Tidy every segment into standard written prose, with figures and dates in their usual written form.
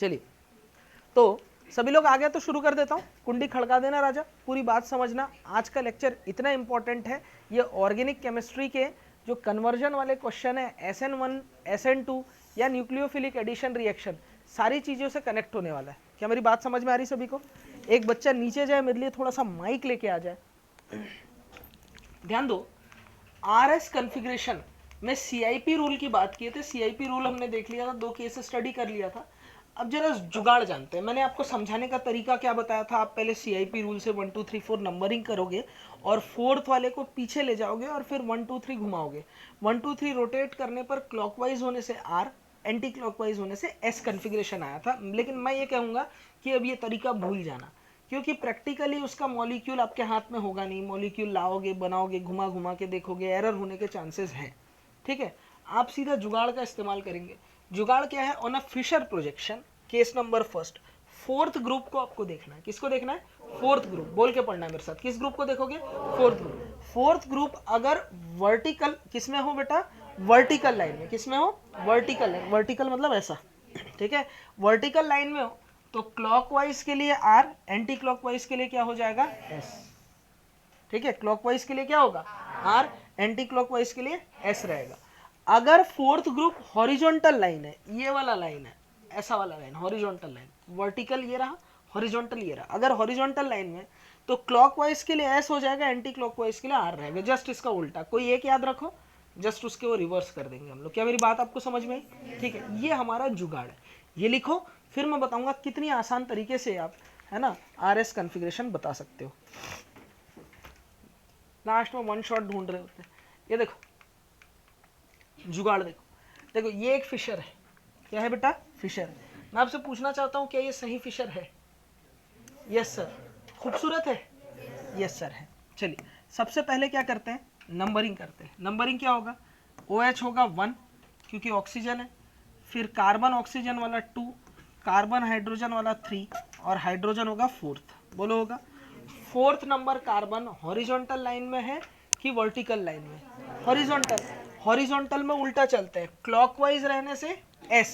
चलिए, तो सभी लोग आ गए तो शुरू कर देता हूँ। कुंडी खड़का देना राजा, पूरी बात समझना। आज का लेक्चर इतना इंपॉर्टेंट है, ये ऑर्गेनिक केमिस्ट्री के जो कन्वर्जन वाले क्वेश्चन है, SN1 SN2 या न्यूक्लियोफिलिक एडिशन रिएक्शन, सारी चीज़ों से कनेक्ट होने वाला है। क्या मेरी बात समझ में आ रही सभी को? एक बच्चा नीचे जाए, मेरे लिए थोड़ा सा माइक लेके आ जाए। ध्यान दो, RS कन्फिग्रेशन में CIP रूल की बात की थी। CIP रूल हमने देख लिया था, 2 केस स्टडी कर लिया था। अब जरा जुगाड़ जानते हैं। मैंने आपको समझाने का तरीका क्या बताया था? आप पहले CIP रूल से 1 2 3 4 नंबरिंग करोगे और फोर्थ वाले को पीछे ले जाओगे और फिर 1 2 3 घुमाओगे। 1 2 3 रोटेट करने पर क्लॉकवाइज होने से R, एंटी क्लॉकवाइज होने से S कन्फिग्रेशन आया था। लेकिन मैं ये कहूँगा कि अब ये तरीका भूल जाना, क्योंकि प्रैक्टिकली उसका मॉलिक्यूल आपके हाथ में होगा नहीं। मॉलिक्यूल लाओगे, बनाओगे, घुमा घुमा के देखोगे, एरर होने के चांसेस हैं। ठीक है, आप सीधा जुगाड़ का इस्तेमाल करेंगे। जुगाड़ क्या है? On a Fischer projection, case number first, fourth group को आपको देखना है। किसको देखना है? Fourth group. बोल के पढ़ना है मेरे साथ। किस ग्रुप को देखोगे? Fourth group. फोर्थ ग्रुप अगर वर्टिकल, किसमें हो बेटा? वर्टिकल लाइन में। किसमें हो? Vertical line. वर्टिकल मतलब ऐसा, ठीक है, वर्टिकल लाइन में हो तो क्लॉकवाइज के लिए R, एंटी क्लॉकवाइज के लिए क्या हो जाएगा? S। ठीक है, क्लॉकवाइज के लिए क्या होगा? R, एंटी क्लॉकवाइज के लिए S रहेगा। अगर फोर्थ ग्रुप हॉरिजॉन्टल लाइन है, ये वाला लाइन है, ऐसा वाला लाइन, हॉरिजॉन्टल लाइन, वर्टिकल ये रहा, हॉरिजॉन्टल ये रहा। अगर हॉरिजॉन्टल लाइन में तो क्लॉकवाइज के लिए S हो जाएगा, एंटी क्लॉकवाइज के लिए R रहेगा। जस्ट इसका उल्टा, कोई एक याद रखो, जस्ट उसके वो रिवर्स कर देंगे हम लोग। क्या मेरी बात आपको समझ में आई? ठीक है, ये हमारा जुगाड़ है। ये लिखो, फिर मैं बताऊंगा कितनी आसान तरीके से आप, है ना, RS कॉन्फ़िगरेशन बता सकते हो। लास्ट में वन शॉट ढूंढ रहे होते हैं। ये देखो जुगाड़, देखो ये एक फिशर है। क्या है बेटा? फिशर। मैं आपसे पूछना चाहता हूँ, क्या ये सही फिशर है? Yes sir. खूबसूरत है? यस सर है। चलिए, सबसे पहले क्या करते हैं? नंबरिंग करते हैं। नंबरिंग क्या होगा? OH होगा 1 क्योंकि ऑक्सीजन है, फिर कार्बन ऑक्सीजन वाला 2, कार्बन हाइड्रोजन वाला 3 और हाइड्रोजन होगा 4th। बोलो होगा? 4th number carbon horizontal line में है कि वर्टिकल लाइन में? हॉरिजॉन्टल। हॉरिजॉन्टल में उल्टा चलते हैं, क्लॉकवाइज रहने से S,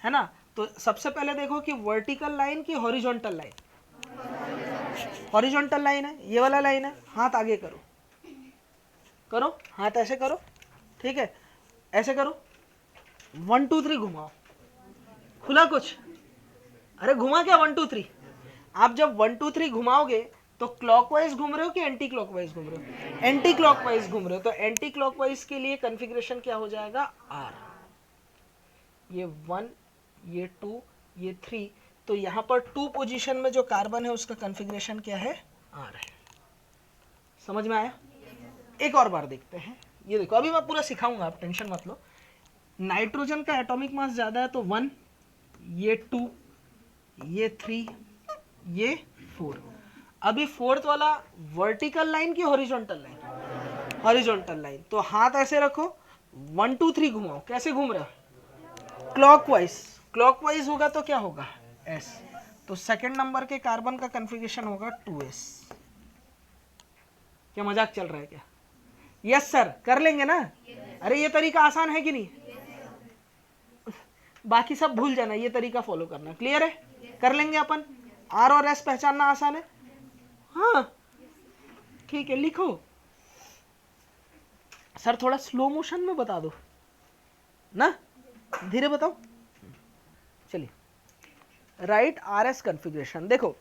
है ना। तो सबसे पहले देखो कि वर्टिकल लाइन की हॉरिजॉन्टल लाइन? हॉरिजॉन्टल लाइन है, ये वाला लाइन है। हाथ आगे करो, करो हाथ ऐसे करो, ठीक है, ऐसे करो। 1 2 3 घुमाओ, खुला कुछ? अरे घुमा क्या 1 2 3? आप जब 1 2 3 घुमाओगे तो क्लॉकवाइज घूम रहे हो कि एंटी क्लॉकवाइज घूम रहे हो? एंटी क्लॉकवाइज घूम रहे हो। तो एंटी क्लॉकवाइज के लिए कॉन्फ़िगरेशन क्या हो जाएगा? R। ये 1, ये 2, ये 3, तो यहां पर 2 पोजीशन में जो कार्बन है उसका कॉन्फ़िगरेशन क्या है? R है। समझ में आया? एक और बार देखते हैं। ये देखो, अभी मैं पूरा सिखाऊंगा, आप टेंशन मत लो। नाइट्रोजन का एटॉमिक मास ज्यादा है तो 1, ये 2, ये 3, ये 4। अभी फोर्थ वाला वर्टिकल लाइन की हॉरिजॉन्टल लाइन? Horizontal line. तो हाथ ऐसे रखो, 1 2 3 घुमाओ। कैसे घूम रहा है? क्लॉकवाइज। क्लॉकवाइज होगा तो क्या होगा? S। तो सेकंड नंबर के कार्बन का कॉन्फ़िगरेशन होगा 2S। क्या मजाक चल रहा है क्या? यस सर, कर लेंगे ना? अरे ये तरीका आसान है कि नहीं? बाकी सब भूल जाना, ये तरीका फॉलो करना। क्लियर है? कर लेंगे अपन। R और S पहचानना आसान है? हाँ ठीक है, लिखो। सर थोड़ा स्लो मोशन में बता दो ना, धीरे बताओ। चलिए, राइट RS कॉन्फ़िगरेशन। देखो,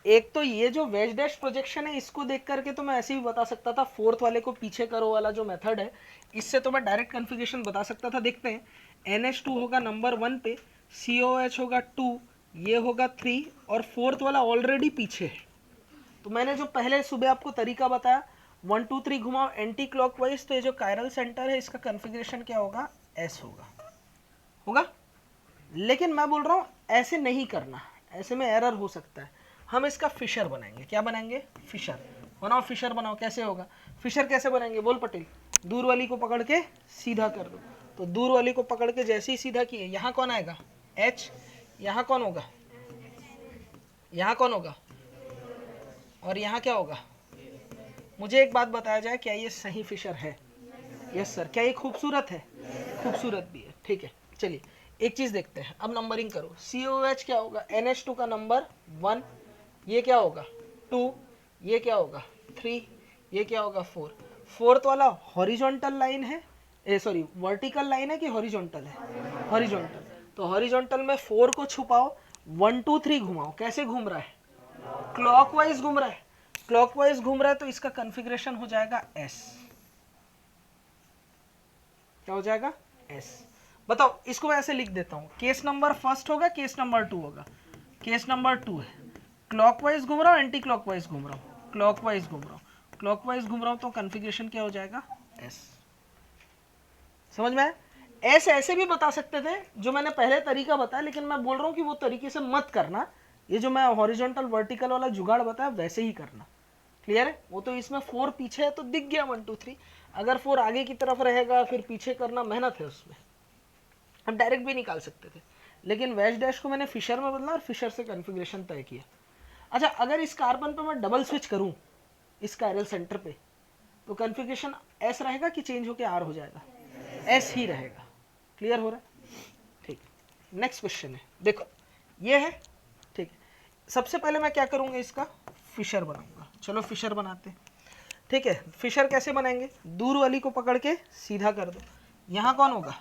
एक तो ये जो वेज डैश प्रोजेक्शन है, इसको देख करके तो मैं ऐसे भी बता सकता था, फोर्थ वाले को पीछे करो वाला जो मेथड है, इससे तो मैं डायरेक्ट कॉन्फ़िगरेशन बता सकता था। देखते हैं, NH2 होगा नंबर 1 पे, COH होगा 2, ये होगा 3 और फोर्थ वाला ऑलरेडी पीछे है। तो मैंने जो पहले सुबह आपको तरीका बताया, 1 2 3 घुमाओ एंटी क्लॉकवाइज, तो ये जो कायरल सेंटर है इसका कॉन्फ़िगरेशन क्या होगा? S होगा। लेकिन मैं बोल रहा हूँ ऐसे नहीं करना, ऐसे में एरर हो सकता है। हम इसका फिशर बनाएंगे। क्या बनाएंगे? फिशर बनाओ। फिशर बनाओ। कैसे होगा फिशर? कैसे बनाएंगे? बोल पटेल। दूर वाली को पकड़ के सीधा कर दो। तो दूर वाली को पकड़ के जैसे ही सीधा किए, यहाँ कौन आएगा? H। यहाँ कौन होगा? यहाँ कौन होगा? और यहाँ क्या होगा? मुझे एक बात बताया जाए, क्या ये सही फिशर है? Yes sir. क्या ये खूबसूरत है? खूबसूरत भी है। ठीक है, चलिए एक चीज देखते हैं, अब नंबरिंग करो। COOH क्या होगा, NH2 का नंबर 1, ये क्या होगा 2, ये क्या होगा 3, ये क्या होगा 4। फोर्थ वाला हॉरिजॉन्टल लाइन है, सॉरी वर्टिकल लाइन है कि हॉरिजॉन्टल है, हॉरिजॉन्टल। तो हॉरिजॉन्टल में 4 को छुपाओ, 1 2 3 घुमाओ। कैसे घूम रहा है, क्लॉकवाइज घूम रहा है, क्लॉकवाइज घूम रहा है, तो इसका कन्फिग्रेशन हो जाएगा S। क्या हो जाएगा S। बताओ, इसको मैं ऐसे लिख देता हूं, केस नंबर फर्स्ट होगा, केस नंबर 2 होगा। केस नंबर 2 है, क्लॉकवाइज घूम रहा हूं, एंटी क्लॉकवाइज घूम रहा हूं, क्लॉकवाइज घूम रहा हूं, क्लॉकवाइज घूम रहा हूं, तो कन्फिग्रेशन क्या हो जाएगा S। समझ में आया? S ऐसे भी बता सकते थे जो मैंने पहले तरीका बताया, लेकिन मैं बोल रहा हूं कि वो तरीके से मत करना, ये जो मैं हॉरिजॉन्टल वर्टिकल वाला जुगाड़ बताया वैसे ही करना। क्लियर है? वो तो इसमें 4 पीछे है तो दिख गया 1 2 3, अगर 4 आगे की तरफ रहेगा फिर पीछे करना मेहनत है उसमें। हम डायरेक्ट भी निकाल सकते थे, लेकिन वैश डैश को मैंने फिशर में बदला और फिशर से कन्फिग्रेशन तय किया। अच्छा, अगर इस कार्बन पे मैं डबल स्विच करूं इस कायरल सेंटर पे, तो कन्फिग्रेशन एस रहेगा कि चेंज होकर आर हो जाएगा, एस ही रहेगा। क्लियर हो रहा है? ठीक है, नेक्स्ट क्वेश्चन है, देखो ये है। ठीक है, सबसे पहले मैं क्या करूंगा, इसका फिशर बनाऊंगा। चलो फिशर बनाते हैं। ठीक है, फिशर कैसे बनाएंगे, दूर वाली को पकड़ के सीधा कर दो। यहाँ कौन होगा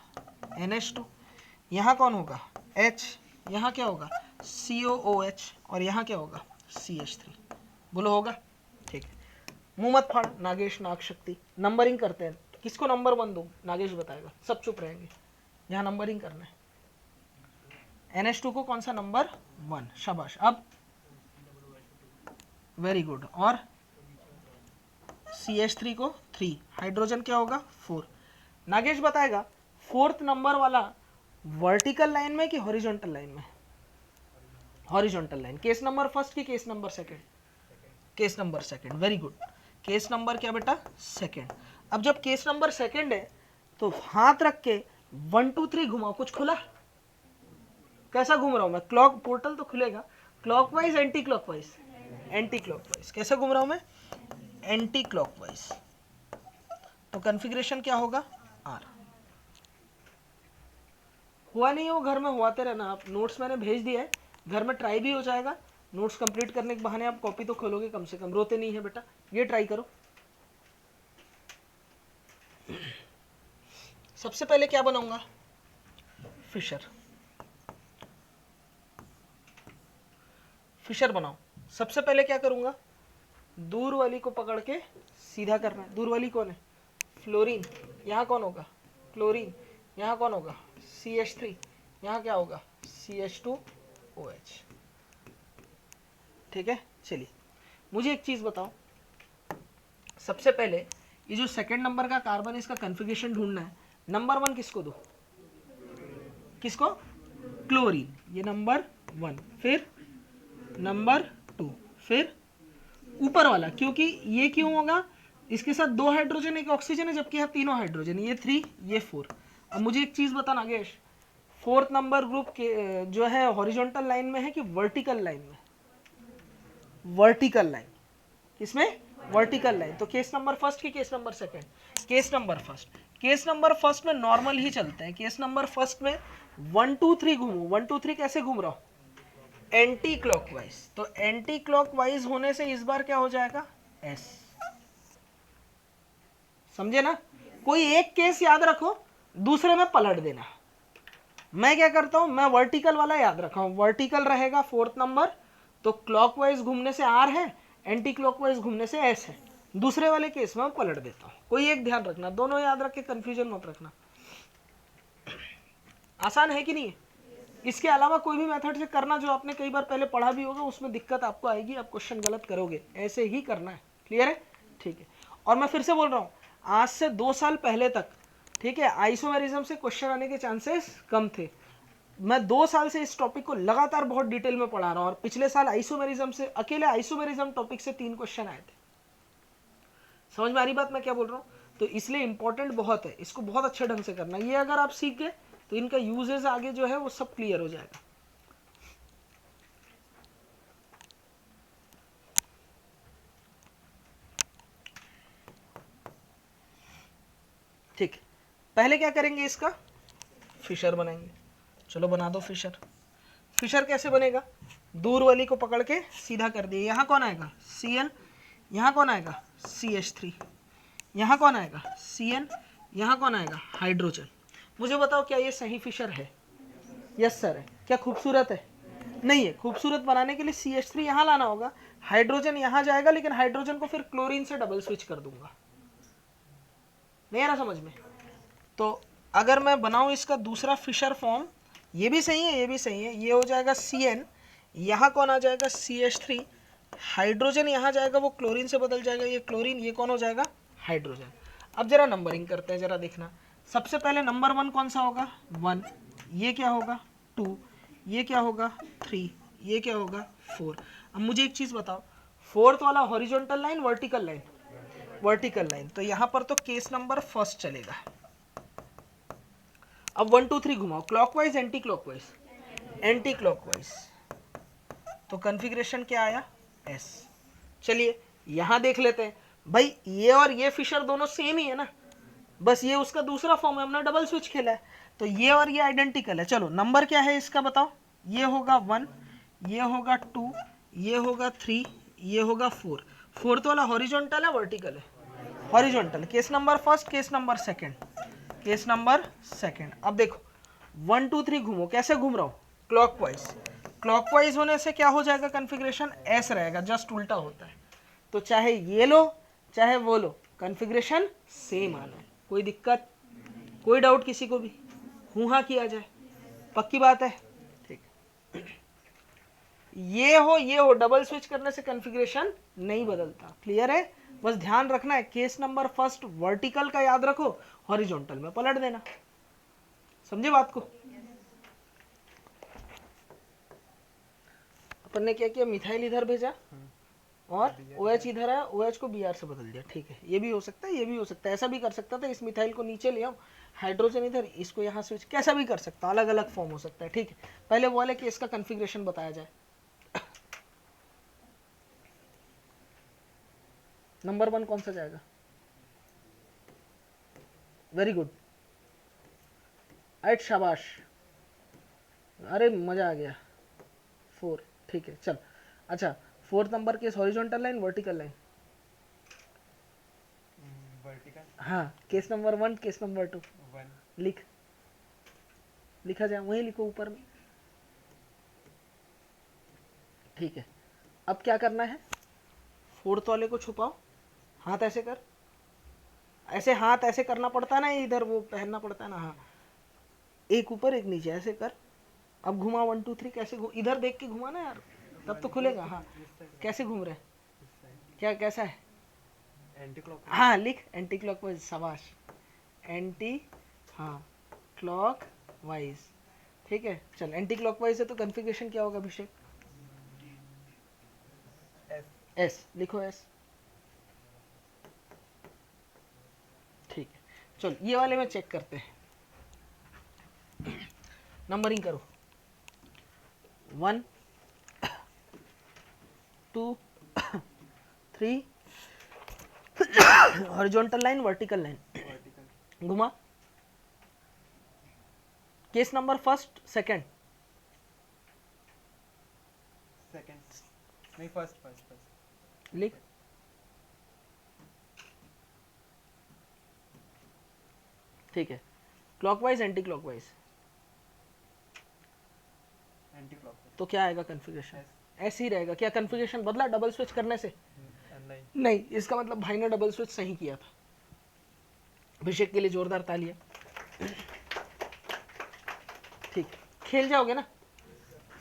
NH2, यहाँ कौन होगा H, यहाँ क्या होगा COOH, और यहाँ क्या होगा CH3। बोलो होगा? ठीक है, मुंह मत फाड़ नागेश, नाग शक्ति। नंबरिंग करते हैं, किसको नंबर 1 दूं, नागेश बताएगा, सब चुप रहेंगे। यहाँ नंबरिंग करना है, NH2 को कौन सा नंबर 1, शाबाश। अब वेरी गुड, और CH3 को 3, हाइड्रोजन क्या होगा 4। नागेश बताएगा फोर्थ नंबर वाला वर्टिकल लाइन में कि हॉरिजॉन्टल लाइन में, horizontal line. Case number first की case number second, case number second, very good. Case number क्या बेटा, सेकंड। अब जब केस नंबर सेकंड है तो हाथ रख के 1 2 3 घुमाओ। कुछ खुला, कैसा घूम रहा हूं मैं, क्लॉक पोर्टल तो खुलेगा, clockwise anti clockwise, anti clockwise. कैसे घूम रहा हूं मैं, एंटी क्लॉकवाइज। तो कॉन्फ़िगरेशन क्या होगा आर। हुआ नहीं हो घर में, हुआते रहना आप। नोट्स मैंने भेज दिया है, घर में ट्राई भी हो जाएगा। नोट्स कंप्लीट करने के बहाने आप कॉपी तो खोलोगे कम से कम, रोते नहीं है बेटा। ये ट्राई करो। सबसे पहले क्या बनाऊंगा, फिशर। फिशर बनाओ। सबसे पहले क्या करूंगा, दूर वाली को पकड़ के सीधा करना है। दूर वाली कौन है, फ्लोरीन। यहाँ कौन होगा, क्लोरीन। यहाँ कौन होगा, CH3। यहाँ क्या होगा, CH2OH। ठीक है, चलिए मुझे एक चीज बताओ। सबसे पहले ये जो सेकंड नंबर का कार्बन, इसका कन्फिग्रेशन ढूंढना है। नंबर 1 किसको दो, किसको, क्लोरीन, ये नंबर 1, फिर नंबर 2, फिर ऊपर वाला, क्योंकि ये क्यों होगा, इसके साथ 2 हाइड्रोजन 1 ऑक्सीजन है, जबकि यहाँ तीनों हाइड्रोजन, ये 3 ये 4। अब मुझे एक चीज बता नागेश, फोर्थ नंबर ग्रुप के जो है हॉरिजॉन्टल लाइन में है कि वर्टिकल लाइन में, वर्टिकल लाइन, किसमें, वर्टिकल लाइन। तो केस नंबर फर्स्ट की case number second, case number first. Case number first में नॉर्मल ही चलते हैं। केस नंबर फर्स्ट में 1 2 3 घूमू। 1 2 3 कैसे घूम रहा हूं, एंटी क्लॉकवाइज। तो एंटी क्लॉकवाइज होने से इस बार क्या हो जाएगा, एस। समझे ना? कोई एक केस याद रखो, दूसरे में पलट देना। मैं क्या करता हूं, मैं वर्टिकल वाला याद रखा हूं, वर्टिकल रहेगा फोर्थ नंबर, तो क्लॉकवाइज घूमने से आर है, एंटी क्लॉकवाइज घूमने से एस है। दूसरे वाले केस में मैं पलट देता हूं। कोई एक ध्यान रखना, दोनों याद रख के कंफ्यूजन मत रखना। आसान है कि नहीं है? इसके अलावा कोई भी मेथड से करना जो आपने कई बार पहले पढ़ा भी होगा, उसमें दिक्कत आपको आएगी, आप क्वेश्चन गलत करोगे। ऐसे ही करना है। क्लियर है? ठीक है। और मैं फिर से बोल रहा हूं, आज से 2 साल पहले तक, ठीक है, आइसोमेरिज्म से क्वेश्चन आने के चांसेस कम थे। मैं 2 साल से इस टॉपिक को लगातार बहुत डिटेल में पढ़ा रहा हूं, और पिछले साल आइसोमेरिज्म से, अकेले आइसोमेरिज्म टॉपिक से 3 क्वेश्चन आए थे। समझ में आ रही बात मैं क्या बोल रहा हूं? तो इसलिए इंपॉर्टेंट बहुत है, इसको बहुत अच्छे ढंग से करना। ये अगर आप सीख गए तो इनका यूजेस आगे जो है वो सब क्लियर हो जाएगा। ठीक, पहले क्या करेंगे, इसका फिशर बनाएंगे। चलो बना दो फिशर। फिशर कैसे बनेगा, दूर वाली को पकड़ के सीधा कर दिए, यहाँ कौन आएगा Cl, यहाँ कौन आएगा CH3, यहाँ कौन आएगा Cn, यहाँ कौन आएगा हाइड्रोजन। मुझे बताओ क्या ये सही फिशर है? यस सर है। क्या खूबसूरत है? नहीं है। खूबसूरत बनाने के लिए CH3 यहाँ लाना होगा, हाइड्रोजन यहाँ जाएगा, लेकिन हाइड्रोजन को फिर क्लोरीन से डबल स्विच कर दूंगा। नहीं आ रहा समझ में? तो अगर मैं बनाऊं इसका दूसरा फिशर फॉर्म, ये भी सही है, ये भी सही है, ये हो जाएगा Cn, यहाँ कौन आ जाएगा CH3, हाइड्रोजन यहाँ जाएगा, वो क्लोरीन से बदल जाएगा, ये क्लोरीन, ये कौन हो जाएगा हाइड्रोजन। अब जरा नंबरिंग करते हैं, जरा देखना। सबसे पहले नंबर 1 कौन सा होगा 1, ये क्या होगा 2, ये क्या होगा 3, ये क्या होगा 4। अब मुझे एक चीज बताओ, फोर्थ वाला horizontal line vertical line, vertical line, तो यहाँ पर तो केस नंबर फर्स्ट चलेगा। अब 1 2 3 घुमाओ, clockwise anti clockwise, anti clockwise, तो कॉन्फ़िगरेशन क्या आया S। चलिए यहां देख लेते हैं भाई, ये और ये फिशर दोनों सेम ही है ना, बस ये उसका दूसरा फॉर्म है, हमने डबल स्विच खेला है, तो ये और ये आइडेंटिकल है। चलो नंबर क्या है इसका बताओ, ये होगा 1, ये होगा 2, ये होगा 3, ये होगा 4। फोर्थ वाला हॉरिजॉन्टल है वर्टिकल है? Horizontal. Case number first, case number second, case number second. अब देखो 1 2 3 घूमो, कैसे घूम रहा हूँ क्लॉकवाइज, क्लॉकवाइज होने से क्या हो जाएगा कॉन्फ़िगरेशन S रहेगा, जस्ट उल्टा होता है। तो चाहे ये लो चाहे वो लो, कॉन्फ़िगरेशन सेम आना है। कोई दिक्कत, कोई डाउट किसी को भी, हूँ हाँ किया जाए, पक्की बात है? ठीक, ये हो डबल स्विच करने से कॉन्फ़िगरेशन नहीं बदलता। क्लियर है? बस ध्यान रखना है, केस नंबर फर्स्ट वर्टिकल का याद रखो, हॉरिजॉन्टल में पलट देना। समझे बात को? अपन ने क्या किया, मिथाइल इधर भेजा और OH इधर आया, OH को Br से बदल दिया। ठीक है, ये भी हो सकता है, ये भी हो सकता है, ऐसा भी कर सकता था, इस मिथाइल को नीचे ले आओ, हाइड्रोजन इधर, इसको यहाँ स्विच, कैसा भी कर सकता, अलग अलग फॉर्म हो सकता है। ठीक है, पहले वो वाले केस का कॉन्फ़िगरेशन बताया जाए। नंबर 1 कौन सा जाएगा? वेरी गुड, 8, शाबाश, अरे मजा आ गया। 4, ठीक है चल। अच्छा, fourth number case horizontal line vertical line? Vertical. हाँ, केस नंबर 1, केस नंबर 2 लिख, लिखा जाए वहीं लिखो ऊपर में। ठीक है, अब क्या करना है, फोर्थ वाले को छुपाओ, हाथ ऐसे कर, ऐसे हाथ ऐसे करना पड़ता है ना, इधर वो पहनना पड़ता है ना, हाँ, एक ऊपर एक नीचे ऐसे कर। अब घुमा 1 2 3, कैसे घूम, इधर देख के घुमा ना यार, तब तो खुलेगा। हाँ, कैसे घूम रहे, क्या कैसा है? Anti clock. हाँ लिख, एंटी क्लॉकवाइज, शाबाश, एंटी, हाँ क्लॉक वाइज। ठीक है चल, एंटी क्लॉकवाइज है तो कॉन्फ़िगरेशन क्या होगा अभिषेक? S, लिखो S। ठीक है चल, ये वाले में चेक करते हैं, नंबरिंग करो, 1 2 3, हॉरिजॉन्टल लाइन वर्टिकल लाइन, घुमा, case number first second, second नहीं, फर्स्ट लिख, ठीक है, clockwise anti clockwise, anti clock. तो क्या आएगा कॉन्फ़िगरेशन? ऐसे ही रहेगा। क्या कॉन्फ़िगरेशन बदला डबल स्विच करने से? नहीं नहीं, इसका मतलब भाई ने डबल स्विच सही किया था। अभिषेक के लिए जोरदार तालियां। ठीक, खेल जाओगे ना,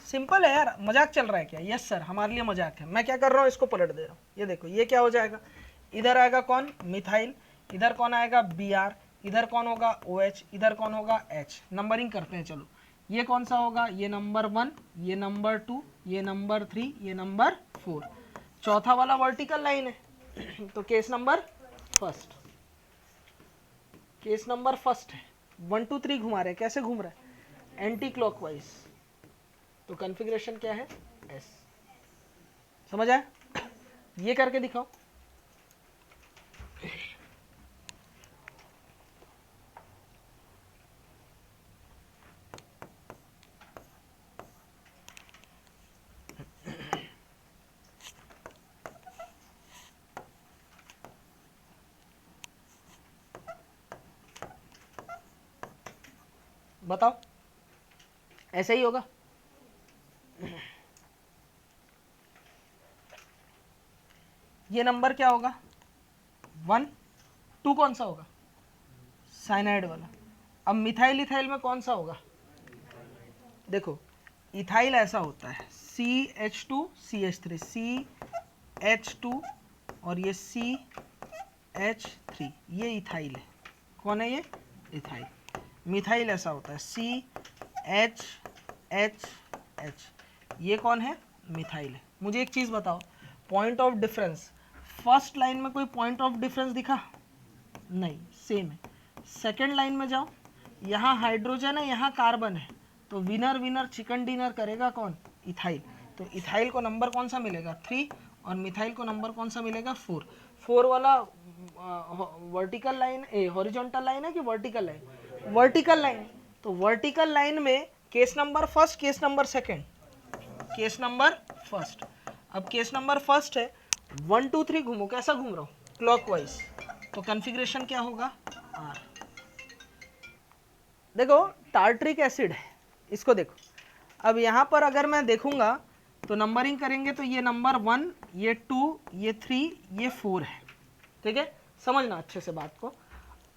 सिंपल है यार, मजाक चल रहा है क्या? यस सर, हमारे लिए मजाक है। मैं क्या कर रहा हूँ, इसको पलट दे रहा हूँ, ये देखो, ये क्या हो जाएगा, इधर आएगा कौन मिथाइल, इधर कौन आएगा Br, इधर कौन होगा OH, इधर कौन होगा H। नंबरिंग करते हैं, चलो, ये कौन सा होगा, ये नंबर 1, ये नंबर 2, ये नंबर 3, ये नंबर 4। चौथा वाला वर्टिकल लाइन है तो case number first, case number first है। 1 2 3 घुमा रहे हैं, कैसे घूम रहा है? एंटी क्लॉकवाइज, तो कॉन्फ़िगरेशन क्या है? S। समझ आया? ये करके दिखाओ, बताओ, ऐसे ही होगा? ये नंबर क्या होगा? 1, 2 कौन सा होगा? साइनाइड वाला। अब मिथाइल इथाइल में कौन सा होगा? देखो इथाइल ऐसा होता है CH2 CH3 CH2 और ये CH3, ये इथाइल है। कौन है ये? इथाइल। मिथाइल ऐसा होता है CHHH, ये कौन है? मिथाइल है। मुझे एक चीज़ बताओ, point of difference, first line में कोई पॉइंट ऑफ डिफरेंस दिखा? नहीं, सेम है। सेकेंड लाइन में जाओ, यहाँ हाइड्रोजन है, यहाँ कार्बन है, तो विनर विनर चिकन डिनर करेगा कौन? इथाइल। तो इथाइल को नंबर कौन सा मिलेगा? 3, और मिथाइल को नंबर कौन सा मिलेगा? 4। 4 वाला वर्टिकल लाइन, हॉरिजॉन्टल लाइन है कि वर्टिकल लाइन? Vertical line. तो वर्टिकल लाइन में case number first, case number second, case number first. अब केस नंबर फर्स्ट है 1 2 3 घूमो, कैसा घूम रहा हूँ? क्लॉकवाइज। तो कॉन्फ़िगरेशन क्या होगा? R। देखो टार्ट्रिक एसिड है, इसको देखो। अब यहाँ पर अगर मैं देखूंगा तो नंबरिंग करेंगे तो ये नंबर 1, ये 2, ये 3, ये 4 है। ठीक है, समझना अच्छे से बात को।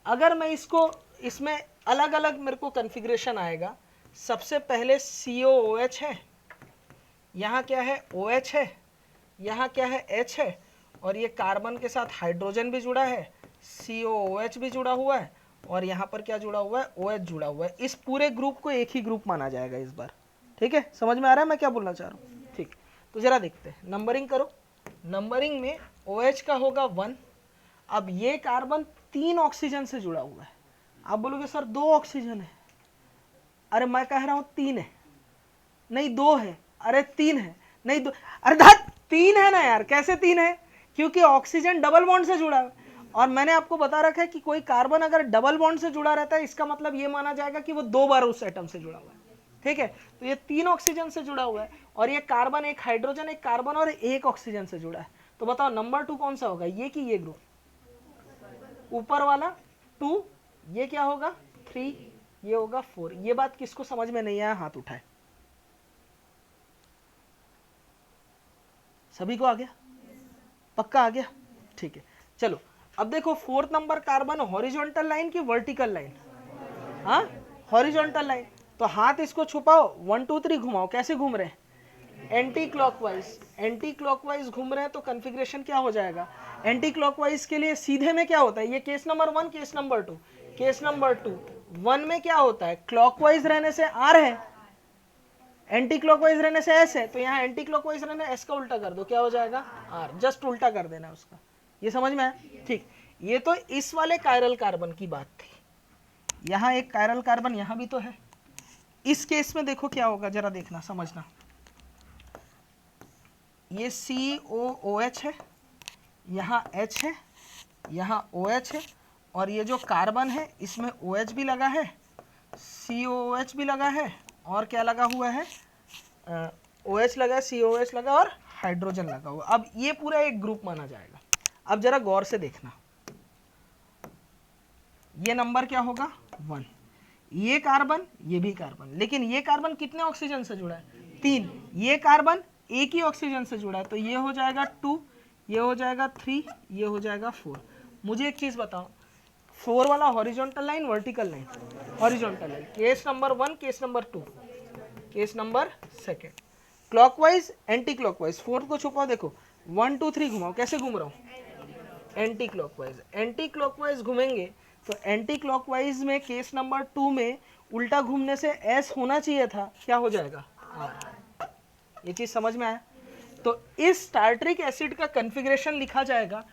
अगर मैं इसको, इसमें अलग अलग मेरे को कॉन्फ़िगरेशन आएगा। सबसे पहले COOH है, यहाँ क्या है? OH है, यहाँ क्या है? H है, और ये कार्बन के साथ हाइड्रोजन भी जुड़ा है, COOH भी जुड़ा हुआ है, और यहाँ पर क्या जुड़ा हुआ है? OH जुड़ा हुआ है। इस पूरे ग्रुप को एक ही ग्रुप माना जाएगा इस बार। ठीक है, समझ में आ रहा है मैं क्या बोलना चाह रहा हूँ? ठीक, तो जरा देखते हैं, नंबरिंग करो। नंबरिंग में OH का होगा 1। अब ये कार्बन 3 ऑक्सीजन से जुड़ा हुआ है। आप बोलोगे सर 2 ऑक्सीजन है। अरे मैं कह रहा हूँ 3 है, नहीं 2 है। अरे 3 है, नहीं 2। अरे धत 3 है ना यार, कैसे 3 है? क्योंकि ऑक्सीजन डबल बॉन्ड से जुड़ा है, और मैंने आपको बता रखा है कि कोई कार्बन अगर डबल बॉन्ड से जुड़ा रहता है, इसका मतलब ये माना जाएगा कि वो 2 बार उस एटम से जुड़ा हुआ है। ठीक है, तो ये 3 ऑक्सीजन से जुड़ा हुआ है, और ये कार्बन, एक हाइड्रोजन, एक कार्बन और एक ऑक्सीजन से जुड़ा है। तो बताओ नंबर 2 कौन सा होगा, ये कि ये ग्रुप? ऊपर वाला 2, ये क्या होगा? 3, ये होगा 4। ये बात किसको समझ में नहीं आया? हाथ उठाए। सभी को आ गया? पक्का आ गया? ठीक है, चलो अब देखो 4th number carbon horizontal line की वर्टिकल लाइन? हाँ, हॉरिजॉन्टल लाइन। तो हाथ इसको छुपाओ, 1 2 3 घुमाओ, कैसे घूम रहे हैं? Anti clockwise. एंटी क्लॉकवाइज घूम रहे हैं तो कॉन्फ़िगरेशन क्या हो जाएगा? एंटी क्लॉकवाइज के लिए सीधे में क्या होता है? ये case number 1, case number 2, case number 2। 1 में क्या होता है? क्लॉकवाइज रहने से R है, एंटी क्लॉकवाइज रहने से S है, तो यहाँ एंटी क्लॉकवाइज रहने S का उल्टा कर दो, क्या हो जाएगा? R। जस्ट उल्टा कर देना उसका। ये समझ में आया? ठीक, ये तो इस वाले कायरल कार्बन की बात थी। यहाँ एक कायरल कार्बन यहाँ भी तो है। इस केस में देखो क्या होगा, जरा देखना, समझना। ये COOH है, यहाँ H है, यहाँ OH है, और ये जो कार्बन है इसमें OH भी लगा है, COOH भी लगा है, और क्या लगा हुआ है? OH लगा है, COOH लगा, और हाइड्रोजन लगा हुआ। अब ये पूरा एक ग्रुप माना जाएगा। अब जरा गौर से देखना, ये नंबर क्या होगा? 1। ये कार्बन, ये भी कार्बन, लेकिन ये कार्बन कितने ऑक्सीजन से जुड़ा है? 3। ये कार्बन एक ही ऑक्सीजन से जुड़ा है, तो ये हो जाएगा 2, ये हो जाएगा 3, ये हो जाएगा 4। मुझे एक चीज बताओ, 4 वाला horizontal line, vertical line? Horizontal line. Case number 1, case number 2, case number second. Clockwise, anti clockwise. 4 को छुपाओ, देखो 1 2 3 घुमाओ, कैसे घूम रहा हूँ? Anti clockwise. एंटी क्लॉकवाइज घूमेंगे तो एंटी क्लॉकवाइज में केस नंबर 2 में उल्टा घूमने से S होना चाहिए था, क्या हो जाएगा? R। ये चीज समझ में आया? तो इस टार्ट्रिक एसिड का कॉन्फ़िगरेशन लिखा जाएगा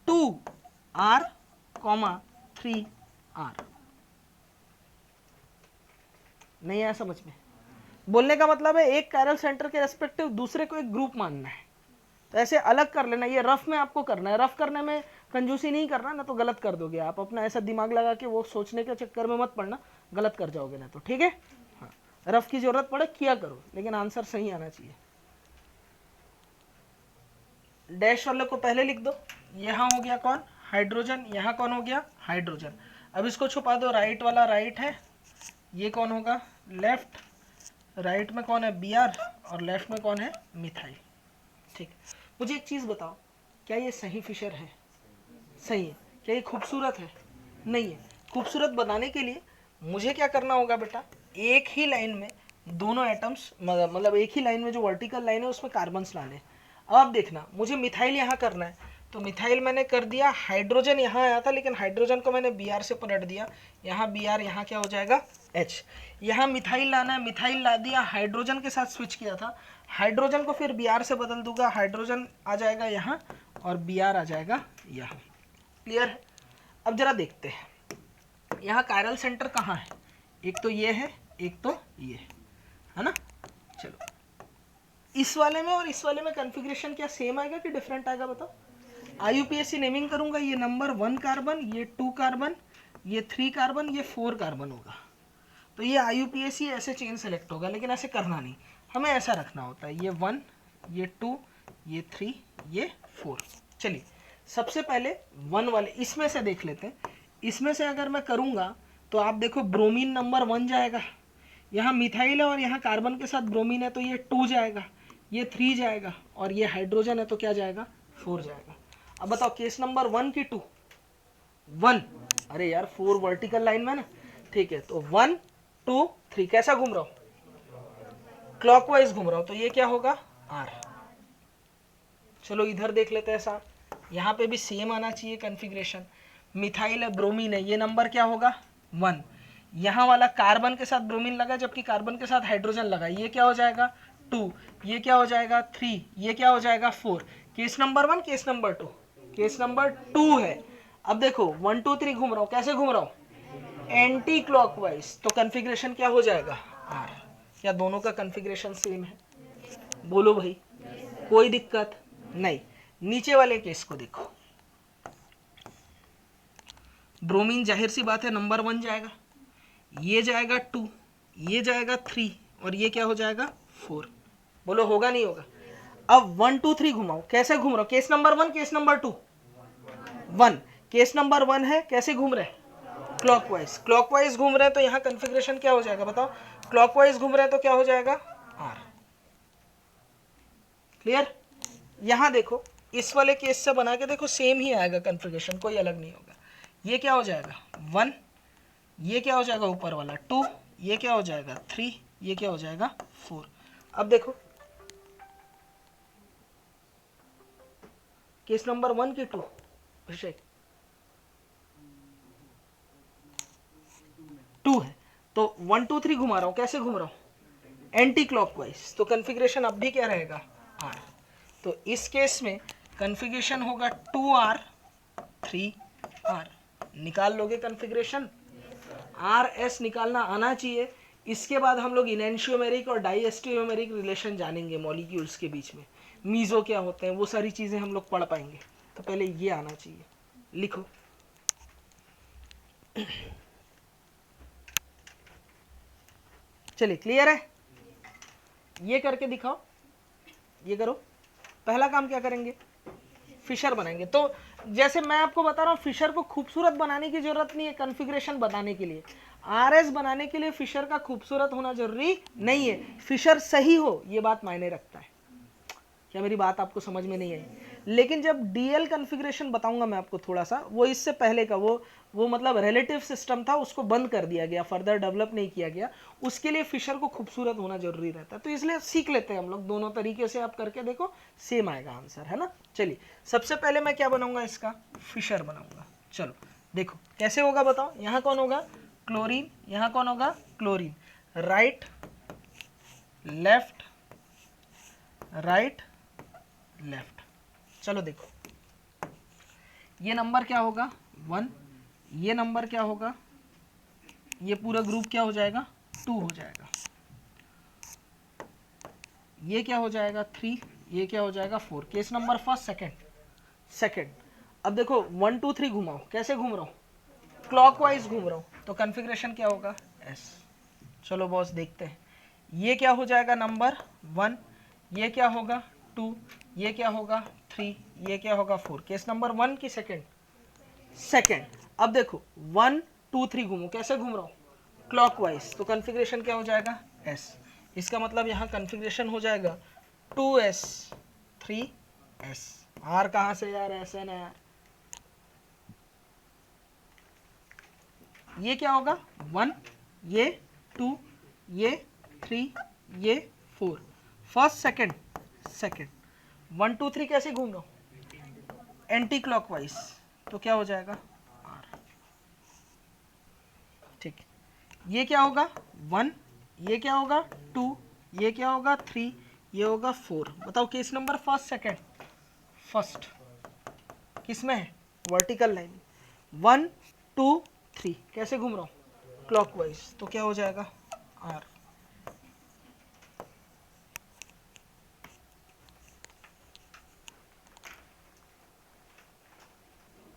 2R, 3R। नहीं आया समझ में? बोलने का मतलब है एक कायरल सेंटर के रेस्पेक्टिव दूसरे को एक ग्रुप मानना है, तो ऐसे अलग कर लेना। ये रफ में आपको करना है, रफ करने में कंजूसी नहीं करना, ना तो गलत कर दोगे आप। अपना ऐसा दिमाग लगा के वो सोचने के चक्कर में मत पड़ना, गलत कर जाओगे ना तो। ठीक है, हाँ, रफ की जरूरत पड़े किया करो, लेकिन आंसर सही आना चाहिए। डैश वाले को पहले लिख दो। यहाँ हो गया कौन? हाइड्रोजन। यहाँ कौन हो गया? हाइड्रोजन। अब इसको छुपा दो, राइट वाला राइट है, ये कौन होगा लेफ्ट, राइट में कौन है Br और लेफ्ट में कौन है मिथाइल। ठीक, मुझे एक चीज़ बताओ, क्या ये सही फिशर है? सही है। क्या ये खूबसूरत है? नहीं है। खूबसूरत बनाने के लिए मुझे क्या करना होगा बेटा, एक ही लाइन में दोनों एटम्स, मतलब एक ही लाइन में जो वर्टिकल लाइन है उसमें कार्बन्स लाने। अब आप देखना, मुझे मिथाइल यहाँ करना है, तो मिथाइल मैंने कर दिया, हाइड्रोजन यहाँ आया था लेकिन हाइड्रोजन को मैंने Br से पलट दिया, यहाँ Br, यहाँ क्या हो जाएगा H। यहाँ मिथाइल लाना है, मिथाइल ला दिया, हाइड्रोजन के साथ स्विच किया था, हाइड्रोजन को फिर Br से बदल दूंगा, हाइड्रोजन आ जाएगा यहाँ और Br आ जाएगा यहाँ। क्लियर है? अब जरा देखते हैं यहाँ कायरल सेंटर कहाँ है, एक तो ये है, एक तो ये है ना। चलो, इस वाले में और इस वाले में कॉन्फ़िगरेशन क्या सेम आएगा कि डिफरेंट आएगा बताओ? IUPAC नेमिंग करूंगा, ये नंबर 1 कार्बन, ये 2 कार्बन, ये 3 कार्बन, ये 4 कार्बन होगा, तो ये IUPAC ऐसे चेन सेलेक्ट होगा, लेकिन ऐसे करना नहीं, हमें ऐसा रखना होता है, ये 1, ये 2, ये 3, ये 4। चलिए सबसे पहले 1 वाले इसमें से देख लेते हैं। इसमें से अगर मैं करूंगा तो आप देखो ब्रोमीन नंबर 1 जाएगा, यहाँ मिथाइल है और यहाँ कार्बन के साथ ब्रोमीन है तो ये 2 जाएगा, ये 3 जाएगा और ये हाइड्रोजन है तो क्या जाएगा 4 जाएगा। अब बताओ केस नंबर 1 की 2? 1, अरे यार 4 वर्टिकल लाइन में ना, ठीक है, तो 1 2 3 कैसा घूम रहा हूं? क्लॉकवाइज घूम रहा हूं, तो ये क्या होगा R। चलो इधर देख लेते हैं साहब, यहाँ पे भी सेम आना चाहिए कॉन्फ़िगरेशन, मिथाइल है ब्रोमीन है, ये नंबर क्या होगा 1, यहाँ वाला कार्बन के साथ ब्रोमीन लगा जबकि कार्बन के साथ हाइड्रोजन लगा, ये क्या हो जाएगा 2, ये क्या हो जाएगा 3, ये क्या हो जाएगा 4। Case number 1, case number 2? Case number 2 है। अब देखो 1 2 3 घूम रहा हूँ, कैसे घूम रहा हूँ एंटी क्लॉकवाइज, तो कॉन्फ़िगरेशन क्या हो जाएगा R। क्या दोनों का कॉन्फ़िगरेशन सेम है? बोलो भाई, कोई दिक्कत नहीं। नीचे वाले केस को देखो, ब्रोमीन जाहिर सी बात है नंबर 1 जाएगा, ये जाएगा 2, ये जाएगा 3 और ये क्या हो जाएगा 4। बोलो होगा नहीं होगा? अब 1 2 3 घुमाओ, कैसे घूम रहा हूं? Case number 1, case number 2? 1, case number 1 है, कैसे घूम रहे हैं क्लॉकवाइज, क्लॉकवाइज घूम रहे हैं तो यहाँ कॉन्फ़िगरेशन क्या हो जाएगा बताओ? क्लॉकवाइज घूम रहे हैं तो क्या हो जाएगा R। क्लियर? यहाँ देखो इस वाले केस से बना के देखो, सेम ही आएगा कॉन्फ़िगरेशन, कोई अलग नहीं होगा। ये क्या हो जाएगा 1, ये क्या हो जाएगा ऊपर वाला 2, ये क्या हो जाएगा 3, ये क्या हो जाएगा 4। अब देखो केस नंबर 1 की 2? अभिषेक 2 है, तो 1 2 3 घुमा रहा हूं, कैसे घूम रहा हूं एंटी क्लॉकवाइज, तो कॉन्फ़िगरेशन अब भी क्या रहेगा R। तो इस केस में कॉन्फ़िगरेशन होगा 2R 3R। निकाल लोगे कॉन्फ़िगरेशन? RS निकालना आना चाहिए। इसके बाद हम लोग इनेंशियोमेरिक और डाइएस्टियोमेरिक रिलेशन जानेंगे मॉलिक्यूल्स के बीच में, मीज़ो क्या होते हैं, वो सारी चीज़ें हम लोग पढ़ पाएंगे। तो पहले ये आना चाहिए, लिखो चलिए क्लियर है? ये करके दिखाओ, ये करो। पहला काम क्या करेंगे, फिशर बनाएंगे। तो जैसे मैं आपको बता रहा हूँ, फिशर को खूबसूरत बनाने की जरूरत नहीं है कॉन्फ़िगरेशन बताने के लिए, RS बनाने के लिए फिशर का खूबसूरत होना जरूरी नहीं है, फिशर सही हो ये बात मायने रखता है। क्या मेरी बात आपको समझ में नहीं आई? लेकिन जब DL कॉन्फ़िगरेशन बताऊंगा मैं आपको थोड़ा सा, वो इससे पहले का वो मतलब रिलेटिव सिस्टम था, उसको बंद कर दिया गया, फर्दर डेवलप नहीं किया गया। उसके लिए फिशर को खूबसूरत होना जरूरी रहता है, तो इसलिए सीख लेते हैं हम लोग, दोनों तरीके से आप करके देखो, सेम आएगा आंसर, है ना। चलिए सबसे पहले मैं क्या बनाऊंगा, इसका फिशर बनाऊंगा। चलो देखो कैसे होगा बताओ। यहाँ कौन होगा क्लोरीन, यहाँ कौन होगा chlorine, right left right left. चलो देखो ये नंबर क्या होगा 1, ये नंबर क्या होगा, ये पूरा ग्रुप क्या हो जाएगा 2 हो जाएगा, ये क्या हो जाएगा 3, ये क्या हो जाएगा 4। Case number first second. अब देखो 1 2 3 घुमाओ, कैसे घूम रहा हूँ क्लॉकवाइज घूम रहा हूँ, तो कॉन्फ़िगरेशन क्या होगा S। चलो बॉस देखते हैं, ये क्या हो जाएगा नंबर 1, ये क्या होगा 2, ये क्या होगा 3, ये क्या होगा 4। केस नंबर 1 की सेकंड। अब देखो 1 2 3 घूमो, कैसे घूम रहा हूँ क्लॉकवाइज, तो कन्फिग्रेशन क्या हो जाएगा S। इसका मतलब यहाँ कन्फिग्रेशन हो जाएगा 2s 3s। R कहाँ से यार, SN है यार। ये क्या होगा 1, ये 2, ये 3, ये 4, फर्स्ट सेकंड सेकंड, 1 2 3 कैसे घूम रहा हूँ एंटी क्लॉकवाइज, तो क्या हो जाएगा R। ठीक, ये क्या होगा 1, ये क्या होगा 2, ये क्या होगा 3, ये होगा 4। बताओ case number first second, first किस में है वर्टिकल लाइन, 1 2 3 कैसे घूम रहा हूँ क्लॉकवाइज, तो क्या हो जाएगा R।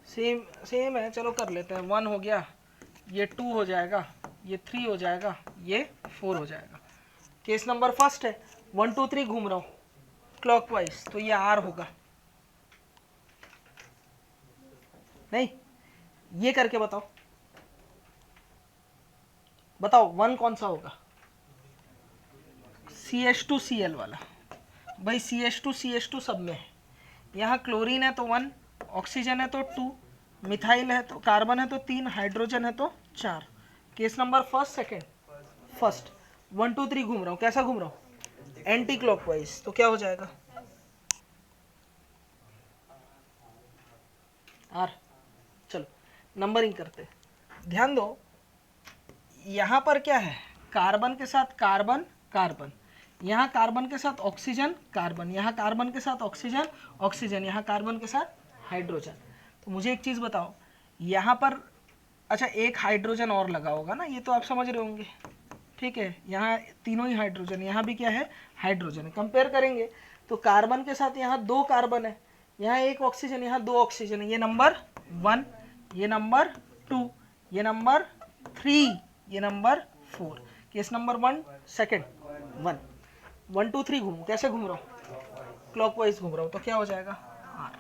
सेम सेम है, चलो कर लेते हैं। 1 हो गया, ये 2 हो जाएगा, ये 3 हो जाएगा, ये 4 हो जाएगा। केस नंबर फर्स्ट है, 1 2 3 घूम रहा हूँ क्लॉकवाइज, तो ये R होगा। नहीं, ये करके बताओ, बताओ 1 कौन सा होगा, CH2Cl वाला। भाई CH2 सब में है, यहाँ क्लोरीन है तो 1, ऑक्सीजन है तो 2, मिथाइल है तो कार्बन है तो 3, हाइड्रोजन है तो 4। Case number first second first, 1 2 3 घूम रहा हूँ, कैसा घूम रहा हूँ एंटी क्लॉकवाइज, तो क्या हो जाएगा R। चलो नंबरिंग करते, ध्यान दो यहाँ पर क्या है, कार्बन के साथ कार्बन कार्बन, यहाँ कार्बन के साथ ऑक्सीजन कार्बन, यहाँ कार्बन के साथ ऑक्सीजन ऑक्सीजन, यहाँ कार्बन के साथ हाइड्रोजन। तो मुझे एक चीज़ बताओ, यहाँ पर अच्छा एक हाइड्रोजन और लगा होगा ना, ये तो आप समझ रहे होंगे, ठीक है। यहाँ तीनों ही हाइड्रोजन, यहाँ भी क्या है हाइड्रोजन है। कंपेयर करेंगे तो कार्बन के साथ यहाँ 2 कार्बन है, यहाँ 1 ऑक्सीजन, यहाँ 2 ऑक्सीजन है। ये नंबर 1, ये नंबर 2, ये नंबर 3, ये नंबर 4। केस नंबर 1 सेकंड 1, 1 2 3 घूमू, कैसे घूम रहा हूँ क्लॉकवाइज घूम रहा हूँ, तो क्या हो जाएगा R।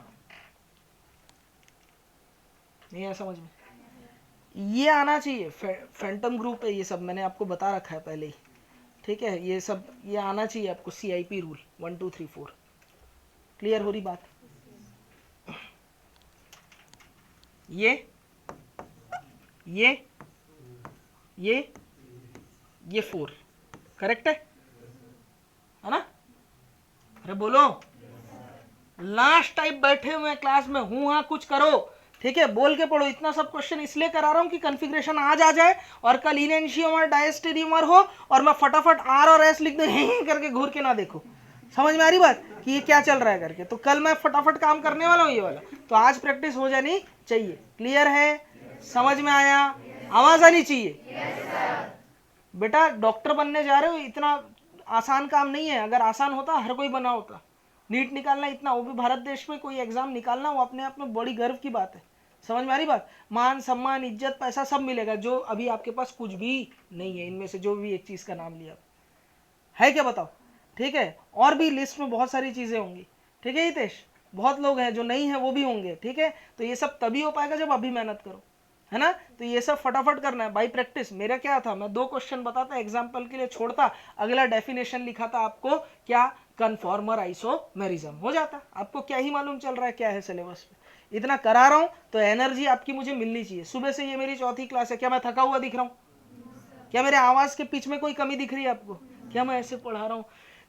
नहीं है समझ में, ये आना चाहिए, फैंटम ग्रुप है ये सब, मैंने आपको बता रखा है पहले ही, ठीक है। ये सब ये आना चाहिए आपको, CIP रूल 1 2 3 4। क्लियर हो रही बात, ये 4 करेक्ट है ना। अरे बोलो, लास्ट टाइप बैठे हुए हैं क्लास में, हूं हाँ कुछ करो, ठीक है, बोल के पढ़ो। इतना सब क्वेश्चन इसलिए करा रहा हूं कि कन्फिग्रेशन आज आ जाए और कल इनएंशियोमर डायस्टेरियोमर हो और मैं फटाफट R और S लिख दूं करके घूर के ना देखो। समझ में आ रही बात कि ये क्या चल रहा है करके, तो कल मैं फटाफट काम करने वाला हूँ ये वाला, तो आज प्रैक्टिस हो जानी चाहिए। क्लियर है, समझ में आया, आवाज आनी चाहिए। बेटा डॉक्टर बनने जा रहे हो, इतना आसान काम नहीं है। अगर आसान होता हर कोई बना होता। नीट निकालना इतना, वो भी भारत देश में कोई एग्जाम निकालना, वो अपने आप में बड़ी गर्व की बात है। समझ में आ रही बात, मान सम्मान इज्जत पैसा सब मिलेगा, जो अभी आपके पास कुछ भी नहीं है इनमें से, जो भी एक चीज का नाम लिया है क्या बताओ, ठीक है। और भी लिस्ट में बहुत सारी चीजें होंगी, ठीक है हितेश, बहुत लोग हैं जो नहीं है वो भी होंगे, ठीक है। तो ये सब तभी हो पाएगा जब अभी मेहनत करो, है ना। तो ये सब फटाफट करना है बाई प्रैक्टिस। मेरा क्या था, मैं 2 क्वेश्चन बताता, एग्जाम्पल के लिए छोड़ता, अगला डेफिनेशन लिखाता आपको, क्या कन्फॉर्मर आइसोमेरिज्म हो जाता। आपको क्या ही मालूम चल रहा है क्या है सिलेबस में, इतना करा रहा हूं तो एनर्जी आपकी मुझे मिलनी चाहिए। सुबह से ये मेरी 4थी क्लास है, क्या मैं थका हुआ दिख रहा हूँ, क्या मेरे आवाज के पिच में कोई कमी दिख रही है आपको, क्या मैं ऐसे पढ़ा रहा हूँ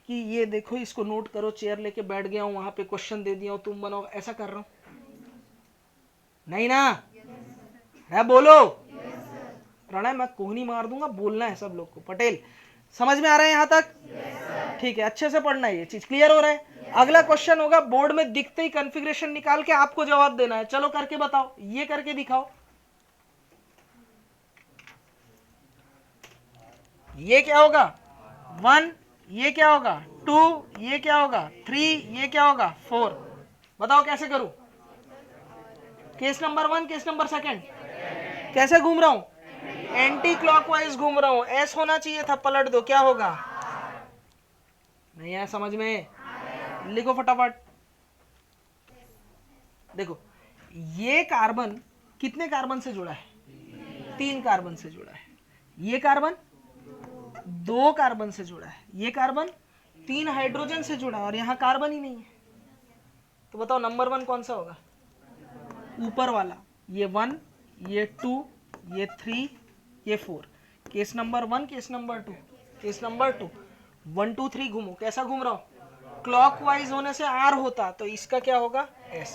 कि ये देखो इसको नोट करो, चेयर लेके बैठ गया हूँ, वहां पे क्वेश्चन दे दिया हूँ, तुम बनाओ, ऐसा कर रहा हूँ नहीं ना है, बोलो प्रणय, मैं कोहनी मार दूंगा, बोलना है सब लोग को। पटेल समझ में आ रहा है यहाँ तक, ठीक है, अच्छे से पढ़ना है, ये चीज क्लियर हो रहा है। अगला क्वेश्चन होगा, बोर्ड में दिखते ही कॉन्फ़िगरेशन निकाल के आपको जवाब देना है। चलो करके बताओ, ये करके दिखाओ। ये क्या होगा 1, ये क्या होगा 2, ये क्या होगा 3, ये क्या होगा 4। बताओ कैसे करूं, case number 1, case number second, कैसे घूम रहा हूं एंटी क्लॉकवाइज घूम रहा हूं। एस होना चाहिए था, पलट दो, क्या होगा, नहीं आया समझ में, लिखो फटाफट। देखो ये कार्बन कितने कार्बन से जुड़ा है, 3 कार्बन से जुड़ा है, ये कार्बन 2 कार्बन से जुड़ा है, ये कार्बन 3 हाइड्रोजन से जुड़ा है और यहाँ कार्बन ही नहीं है। तो बताओ नंबर 1 कौन सा होगा? ऊपर वाला, ये 1, ये 2, ये 3, ये 4। Case number 1, case number 2, case number 2। 1 2 3 घूमो, कैसा घूम रहा हूं? क्लॉकवाइज होने से आर होता, तो इसका क्या होगा? एस।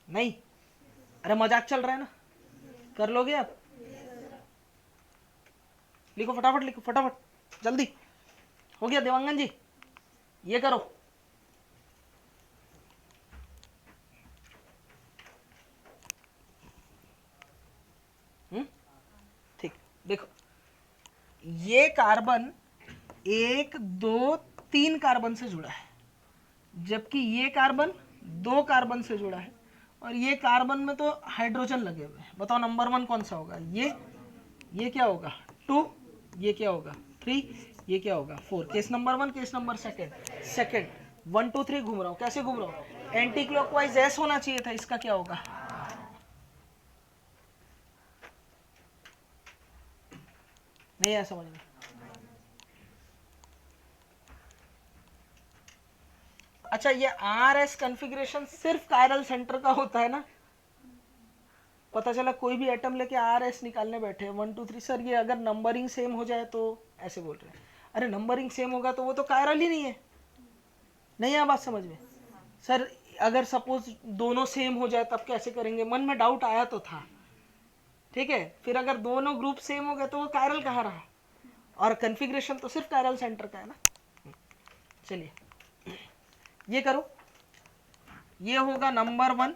नहीं, अरे मजाक चल रहा है ना, कर लोगे आप? लिखो फटाफट, लिखो फटाफट, जल्दी। हो गया देवांगन जी, ये करो। ठीक, देखो ये कार्बन 1 2 3 कार्बन से जुड़ा है, जबकि ये कार्बन 2 कार्बन से जुड़ा है और ये कार्बन में तो हाइड्रोजन लगे हुए हैं। बताओ नंबर 1 कौन सा होगा? ये क्या होगा? 2, ये क्या होगा? 3, ये क्या होगा? 4। Case number 1, case number second. 1 2 3 घूम रहा हूँ, कैसे घूम रहा हूँ? एंटी क्लॉकवाइज एस होना चाहिए था, इसका क्या होगा? नहीं आया समझ में? अच्छा, ये आर एस कन्फिग्रेशन सिर्फ कायरल सेंटर का होता है ना? पता चला कोई भी एटम लेके आर एस निकालने बैठे 1 2 3। सर ये अगर नंबरिंग सेम हो जाए तो ऐसे बोल रहे हैं। अरे नंबरिंग सेम होगा तो वो तो कायरल ही नहीं है। नहीं आ बात समझ में? सर अगर सपोज दोनों सेम हो जाए तब कैसे करेंगे? मन में डाउट आया तो था, ठीक है। फिर अगर दोनों ग्रुप सेम हो गए तो वो कायरल कहाँ रहा? और कन्फिग्रेशन तो सिर्फ कायरल सेंटर का है ना। चलिए ये करो, ये होगा नंबर 1,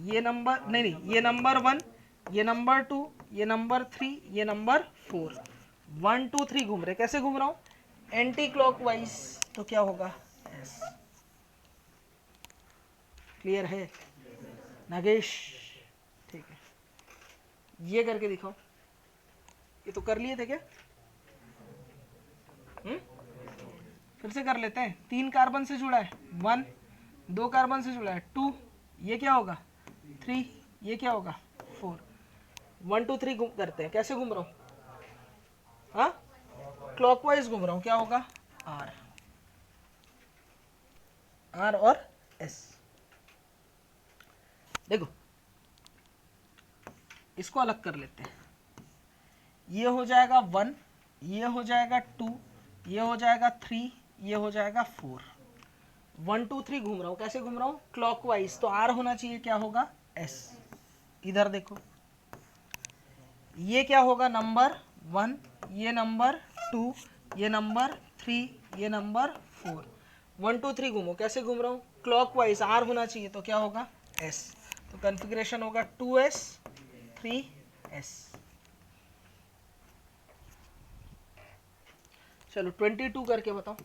ये नंबर नहीं, ये नंबर 1, ये नंबर 2, ये नंबर 3, ये नंबर 4। 1 2 3 घूम रहे, कैसे घूम रहा हूँ? एंटी क्लॉकवाइज, तो क्या होगा? एस। क्लियर है नागेश? ठीक है, ये करके दिखाओ। ये तो कर लिए थे क्या? फिर से कर लेते हैं। 3 कार्बन से जुड़ा है, 1, 2 कार्बन से जुड़ा है 2, ये क्या होगा? 3, ये क्या होगा? 4। 1 2 3 करते हैं, कैसे घूम रहा हूँ? हाँ, क्लॉकवाइज घूम रहा हूँ, क्या होगा? आर। आर और एस। देखो इसको अलग कर लेते हैं। ये हो जाएगा 1, ये हो जाएगा 2, ये हो जाएगा 3, ये हो जाएगा 4। 1 2 3 घूम रहा हूँ, कैसे घूम रहा हूँ? क्लॉकवाइज, तो आर होना चाहिए, क्या होगा? एस। इधर देखो, ये क्या होगा? नंबर 1, ये नंबर 2, ये नंबर 3, ये नंबर 4। 1 2 3 घूमो, कैसे घूम रहा हूँ? क्लॉकवाइज, आर होना चाहिए, तो क्या होगा? एस। तो कन्फिग्रेशन होगा 2s 3s। चलो 22 करके बताओ।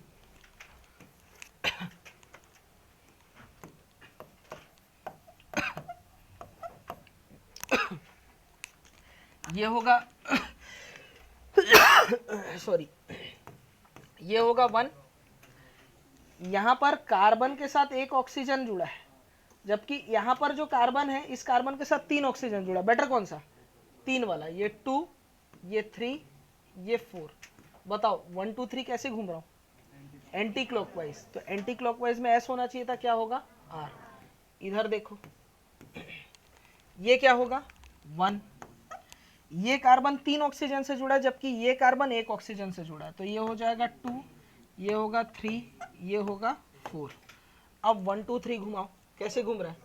ये होगा सॉरी, ये होगा 1। यहां पर कार्बन के साथ एक ऑक्सीजन जुड़ा है, जबकि यहां पर जो कार्बन है इस कार्बन के साथ 3 ऑक्सीजन जुड़ा। बेटर कौन सा? 3 वाला। ये 2, ये 3, ये 4। बताओ 1 2 3 कैसे घूम रहा हूं? एंटी क्लॉकवाइज, तो एंटी क्लॉकवाइज में एस होना चाहिए था, क्या होगा? आर। इधर देखो, ये क्या होगा? 1। ये कार्बन 3 ऑक्सीजन से जुड़ा है, जबकि ये कार्बन 1 ऑक्सीजन से जुड़ा है, तो ये हो जाएगा 2, ये होगा 3, ये होगा 4। अब 1 2 3 घुमाओ, कैसे घूम रहा है?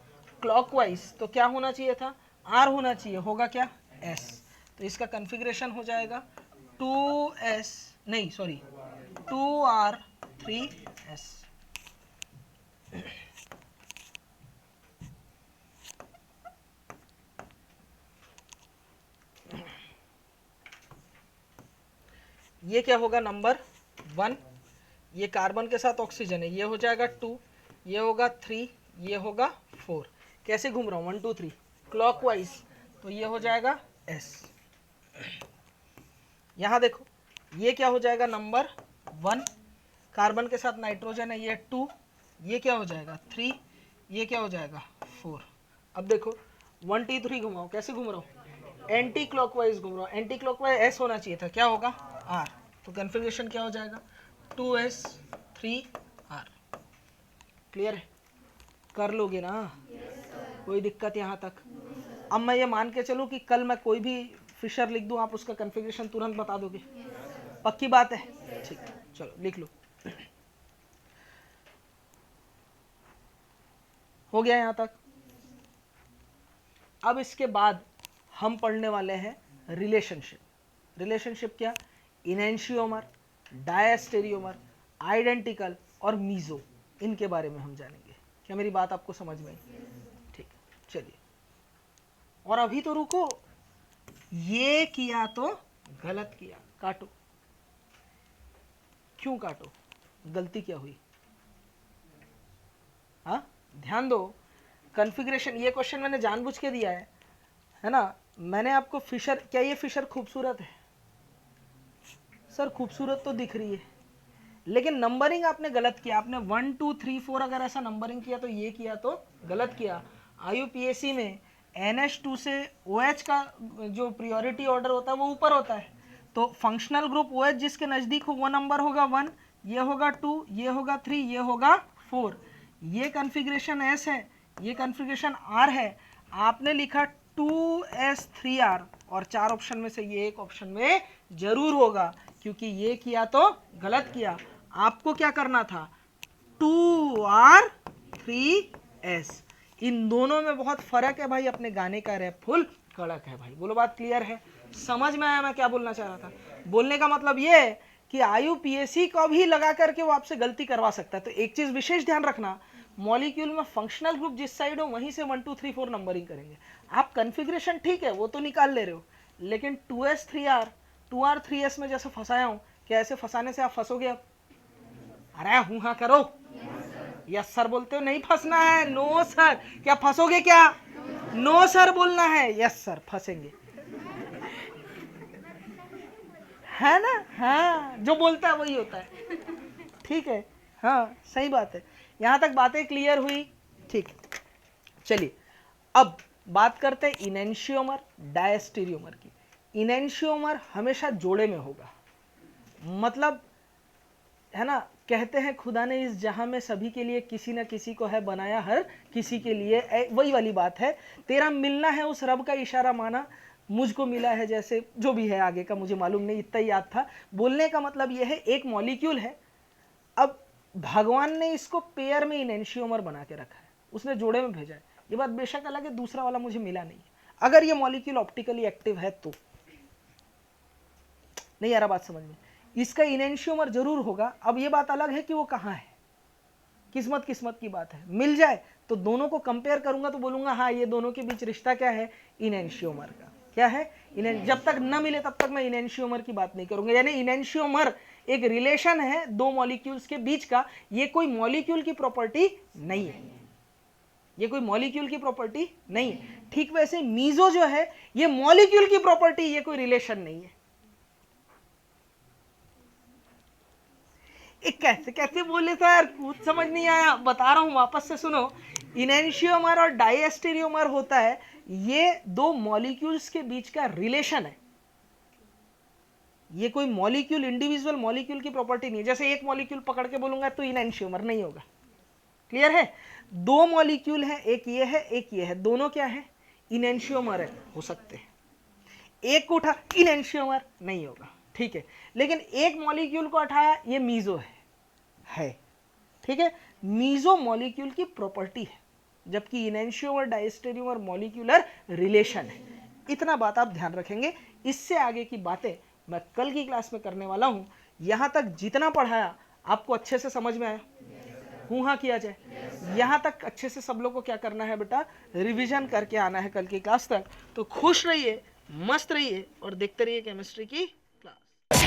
क्लॉकवाइज, तो क्या होना चाहिए था? आर होना चाहिए, होगा क्या? एस। तो इसका कन्फिग्रेशन हो जाएगा 2s, नहीं सॉरी 2r 3s। ये क्या होगा? नंबर 1, ये कार्बन के साथ ऑक्सीजन है, ये हो जाएगा 2, ये होगा 3, ये होगा 4। कैसे घूम रहा हूँ? 1 2 3 क्लॉकवाइज, तो ये हो जाएगा एस। यहाँ देखो, ये क्या हो जाएगा? नंबर 1, कार्बन के साथ नाइट्रोजन है, ये 2, ये क्या हो जाएगा? 3, ये क्या हो जाएगा? 4। अब देखो 1 2 3 घुमाओ, कैसे घूम रहा हूँ, एंटी क्लॉकवाइज घूम रहा हूँ। एंटी क्लॉकवाइज एस होना चाहिए था, क्या होगा आर, तो कन्फिग्रेशन क्या हो जाएगा 2s 3r। क्लियर है, कर लोगे ना? कोई दिक्कत यहाँ तक? अब मैं ये मान के चलूँ कि कल मैं कोई भी फिशर लिख दूँ, आप उसका कन्फिग्रेशन तुरंत बता दोगे? पक्की बात है? ठीक, चलो लिख लो। हो गया यहाँ तक? अब इसके बाद हम पढ़ने वाले हैं रिलेशनशिप। रिलेशनशिप क्या? इनेंशियोमर, डायस्टेरियोमर, आइडेंटिकल और मीजो, इनके बारे में हम जानेंगे। क्या मेरी बात आपको समझ में आई? ठीक, चलिए। और अभी तो रुको, ये किया तो गलत किया, काटो। क्यों काटो? गलती क्या हुई? हाँ, ध्यान दो। कॉन्फ़िगरेशन, ये क्वेश्चन मैंने जानबूझ के दिया है ना? मैंने आपको फिशर, क्या ये फिशर खूबसूरत है? सर खूबसूरत तो दिख रही है, लेकिन नंबरिंग आपने गलत किया। आपने 1 2 3 4 अगर ऐसा नंबरिंग किया तो ये किया तो गलत किया। IUPAC में NH2 से OH का जो प्रियोरिटी ऑर्डर होता है वो ऊपर होता है, तो फंक्शनल ग्रुप OH जिसके नज़दीक हो वो नंबर होगा 1, ये होगा 2, ये होगा 3, ये होगा 4। ये कॉन्फ़िगरेशन S है, ये कॉन्फ़िगरेशन R है। आपने लिखा 2s3r और 4 ऑप्शन में से ये एक ऑप्शन में जरूर होगा, क्योंकि ये किया तो गलत किया। आपको क्या करना था? 2r 3s। इन दोनों में बहुत फर्क है भाई। अपने गाने का रैप फुल कड़क है भाई। बोलो, बात क्लियर है? समझ में आया मैं क्या बोलना चाह रहा था? बोलने का मतलब ये है कि IUPAC को भी लगा करके वो आपसे गलती करवा सकता है। तो एक चीज विशेष ध्यान रखना, मॉलिक्यूल में फंक्शनल ग्रुप जिस साइड हो वहीं से 1 2 3 4 नंबरिंग करेंगे। आप कन्फिग्रेशन ठीक है वो तो निकाल ले रहे हो, लेकिन 2s 3r 2r 3s में जैसे फंसाया हूं, क्या ऐसे फंसाने से आप फंसोगे? अब अरे हूं हाँ करो, यस सर बोलते हो, नहीं फंसना है। नो सर, क्या फंसोगे क्या? नो सर बोलना है, यस सर फंसेंगे, है ना? हाँ, जो बोलता है वही होता है। ठीक है, हाँ सही बात है। यहां तक बातें क्लियर हुई? ठीक, चलिए अब बात करते हैं इनेंशियोमर, डायस्टेरियोमर की। इनेंशियोमर हमेशा जोड़े में होगा, मतलब है ना, कहते हैं खुदा ने इस जहां में सभी के लिए किसी न किसी को है बनाया, हर किसी के लिए। वही वाली बात है, तेरा मिलना है उस रब का इशारा माना, मुझको मिला है जैसे, जो भी है आगे का मुझे मालूम नहीं, इतना ही याद था। बोलने का मतलब यह है एक मॉलिक्यूल है, अब भगवान ने इसको पेयर में इनेंशियोमर बना के रखा है, उसने जोड़े में भेजा है। ये बात बेशक अलग है, दूसरा वाला मुझे मिला नहीं है। अगर ये मॉलिक्यूल ऑप्टिकली एक्टिव है तो नहीं आ रहा बात समझ में? इसका इनेंशियोमर जरूर होगा। अब ये बात अलग है कि वो कहाँ है, किस्मत किस्मत की बात है। मिल जाए तो दोनों को कंपेयर करूंगा तो बोलूंगा हाँ ये दोनों के बीच रिश्ता क्या है, इनेंशियोमर का। क्या है? जब तक न मिले तब तक मैं इनेंशियोमर की बात नहीं करूंगा। यानी इनेंशियोमर एक रिलेशन है दो मॉलिक्यूल्स के बीच का, ये कोई मॉलिक्यूल की प्रॉपर्टी नहीं है, ये कोई मॉलिक्यूल की प्रॉपर्टी नहीं है। ठीक वैसे मीजो जो है ये मॉलिक्यूल की प्रॉपर्टी, ये कोई रिलेशन नहीं है। एक कैसे कैसे बोले सर, कुछ समझ नहीं आया, बता रहा हूं वापस से सुनो। इनेंशियोमर और डायस्टेरियोमर होता है, ये दो मॉलिक्यूल्स के बीच का रिलेशन है। ये कोई मॉलिक्यूल, इंडिविजुअल मॉलिक्यूल की प्रॉपर्टी नहीं है। जैसे एक मॉलिक्यूल पकड़ के बोलूंगा तो इनेंशियोमर नहीं होगा। क्लियर है? दो मॉलिक्यूल है, एक ये है एक ये है, दोनों क्या है, इनेंशियोमर है, हो सकते हैं। एक को उठा, इनेंशियोमर नहीं होगा, ठीक है। लेकिन एक मॉलिक्यूल को उठाया, ये मीजो है, ठीक है। मीजो मॉलिक्यूल की प्रॉपर्टी है, जबकि इनेंशियोमर डायस्टेरियोमर मॉलिक्यूलर रिलेशन है। इतना बात आप ध्यान रखेंगे। इससे आगे की बातें मैं कल की क्लास में करने वाला हूं। यहां तक जितना पढ़ाया आपको अच्छे से समझ में आया? हूं हाँ किया जाए? यहां तक अच्छे से सब लोग को क्या करना है बेटा, रिवीजन करके आना है कल की क्लास तक। तो खुश रहिए, मस्त रहिए और देखते रहिए केमिस्ट्री की क्लास।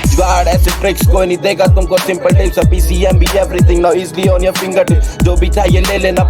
जुगाड़ ऐसे ट्रिक्स कोई नहीं देगा तुमको, सिंपल टिप्स, PCM भी everything now easily on your finger tips. जो भी चाहिए ले लेना।